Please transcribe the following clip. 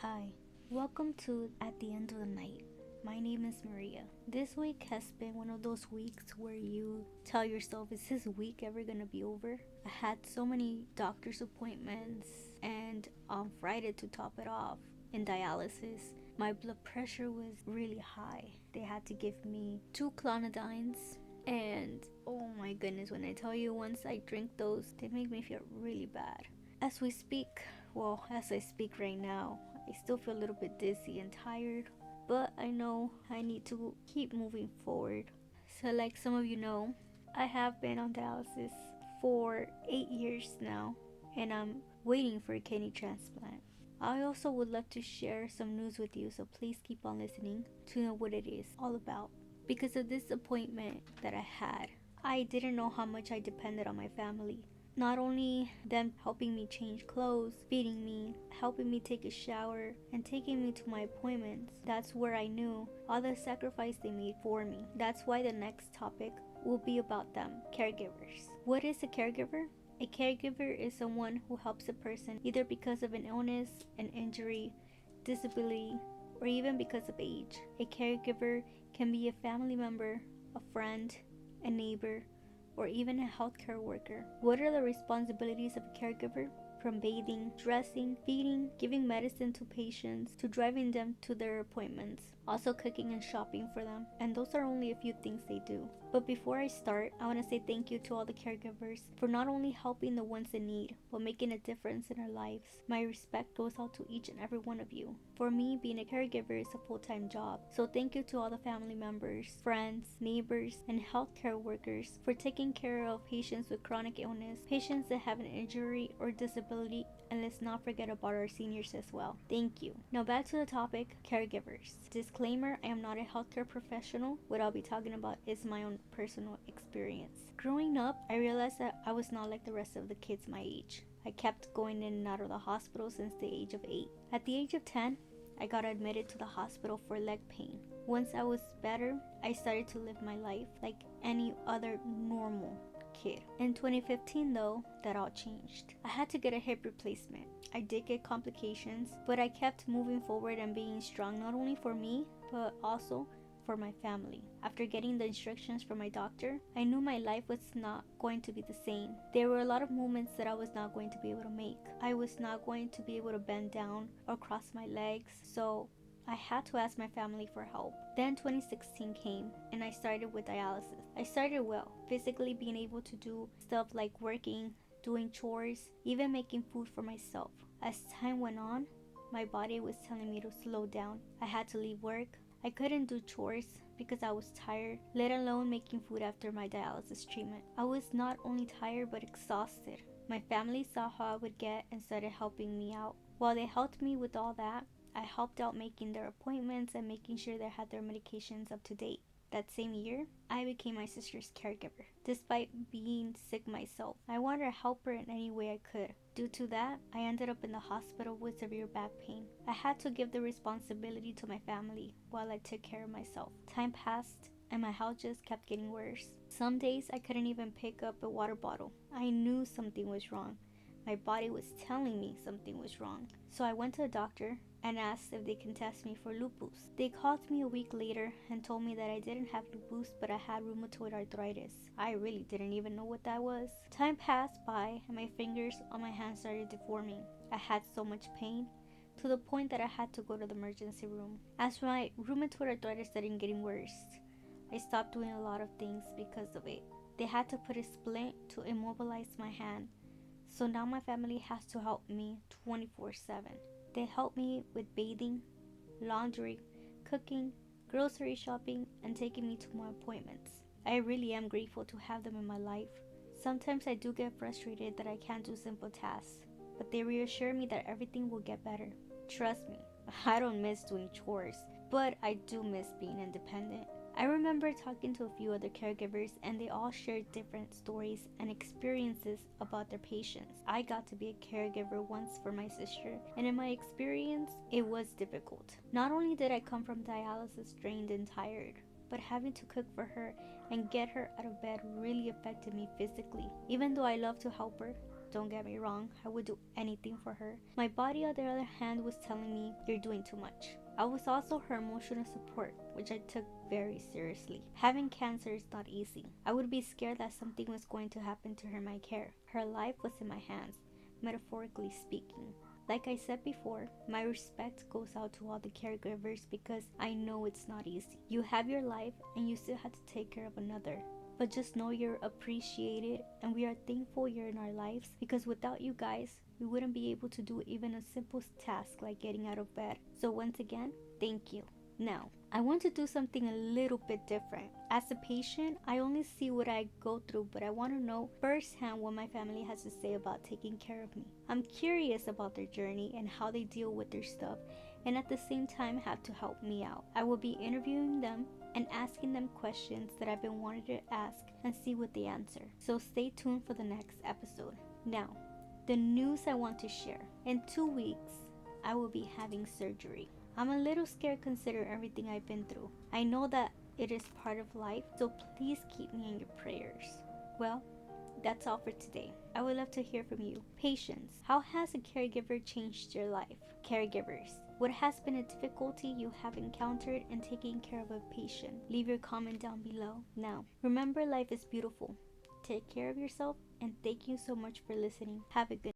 Hi, welcome to At the End of the Night. My name is Maria. This week has been one of those weeks where you tell yourself, is this week ever gonna be over? I had so many doctor's appointments, and on Friday, to top it off, in dialysis, my blood pressure was really high. They had to give me 2 clonidines, and oh my goodness, when I tell you, once I drink those, they make me feel really bad. As I speak right now, I still feel a little bit dizzy and tired, but I know I need to keep moving forward. So, like some of you know, I have been on dialysis for 8 years now, and I'm waiting for a kidney transplant. I also would love to share some news with you, so please keep on listening to know what it is all about. Because of this appointment that I had, I didn't know how much I depended on my family. Not only them helping me change clothes, feeding me, helping me take a shower, and taking me to my appointments, that's where I knew all the sacrifice they made for me. That's why the next topic will be about them, caregivers. What is a caregiver? A caregiver is someone who helps a person either because of an illness, an injury, disability, or even because of age. A caregiver can be a family member, a friend, a neighbor, or even a healthcare worker. What are the responsibilities of a caregiver? From bathing, dressing, feeding, giving medicine to patients, to driving them to their appointments, also cooking and shopping for them. And those are only a few things they do. But before I start, I want to say thank you to all the caregivers for not only helping the ones in need, but making a difference in our lives. My respect goes out to each and every one of you. For me, being a caregiver is a full-time job. So thank you to all the family members, friends, neighbors, and healthcare workers for taking care of patients with chronic illness, patients that have an injury or disability, and let's not forget about our seniors as well. Thank you. Now back to the topic, caregivers. Disclaimer, I am not a healthcare professional. What I'll be talking about is my own personal experience. Growing up, I realized that I was not like the rest of the kids my age. I kept going in and out of the hospital since the age of 8. At the age of 10, I got admitted to the hospital for leg pain. Once I was better, I started to live my life like any other normal kid. In 2015 though, that all changed. I had to get a hip replacement. I did get complications, but I kept moving forward and being strong, not only for me, but also for my family. After getting the instructions from my doctor, I knew my life was not going to be the same. There were a lot of movements that I was not going to be able to make. I was not going to be able to bend down or cross my legs, so I had to ask my family for help. Then 2016 came and I started with dialysis. I started well, physically being able to do stuff like working, doing chores, even making food for myself. As time went on, my body was telling me to slow down. I had to leave work. I couldn't do chores because I was tired, let alone making food after my dialysis treatment. I was not only tired but exhausted. My family saw how I would get and started helping me out. While they helped me with all that, I helped out making their appointments and making sure they had their medications up to date. That same year, I became my sister's caregiver. Despite being sick myself, I wanted to help her in any way I could. Due to that, I ended up in the hospital with severe back pain. I had to give the responsibility to my family while I took care of myself. Time passed and my health just kept getting worse. Some days I couldn't even pick up a water bottle. I knew something was wrong. My body was telling me something was wrong. So I went to a doctor and asked if they can test me for lupus. They called me a week later and told me that I didn't have lupus, but I had rheumatoid arthritis. I really didn't even know what that was. Time passed by and my fingers on my hands started deforming. I had so much pain to the point that I had to go to the emergency room. As my rheumatoid arthritis started getting worse, I stopped doing a lot of things because of it. They had to put a splint to immobilize my hand. So now my family has to help me 24/7. They help me with bathing, laundry, cooking, grocery shopping, and taking me to my appointments. I really am grateful to have them in my life. Sometimes I do get frustrated that I can't do simple tasks, but they reassure me that everything will get better. Trust me, I don't miss doing chores, but I do miss being independent. I remember talking to a few other caregivers and they all shared different stories and experiences about their patients. I got to be a caregiver once for my sister, and in my experience, it was difficult. Not only did I come from dialysis drained and tired, but having to cook for her and get her out of bed really affected me physically. Even though I love to help her, Don't get me wrong, I would do anything for her. My body, on the other hand, was telling me, you're doing too much. I was also her emotional support, which I took very seriously. Having cancer is not easy. I would be scared that something was going to happen to her in my care. Her life was in my hands, metaphorically speaking. Like I said before, my respect goes out to all the caregivers because I know it's not easy. You have your life and you still have to take care of another. But just know you're appreciated and we are thankful you're in our lives because without you guys, we wouldn't be able to do even a simple task like getting out of bed. So once again, thank you. Now, I want to do something a little bit different. As a patient, I only see what I go through, but I want to know firsthand what my family has to say about taking care of me. I'm curious about their journey and how they deal with their stuff, and at the same time have to help me out. I will be interviewing them and asking them questions that I've been wanting to ask and see what they answer. So stay tuned for the next episode. Now, the news I want to share. In 2 weeks, I will be having surgery. I'm a little scared considering everything I've been through. I know that it is part of life, so please keep me in your prayers. Well, that's all for today. I would love to hear from you. Patience. How has a caregiver changed your life? Caregivers. What has been a difficulty you have encountered in taking care of a patient? Leave your comment down below. Now, remember life is beautiful. Take care of yourself and thank you so much for listening. Have a good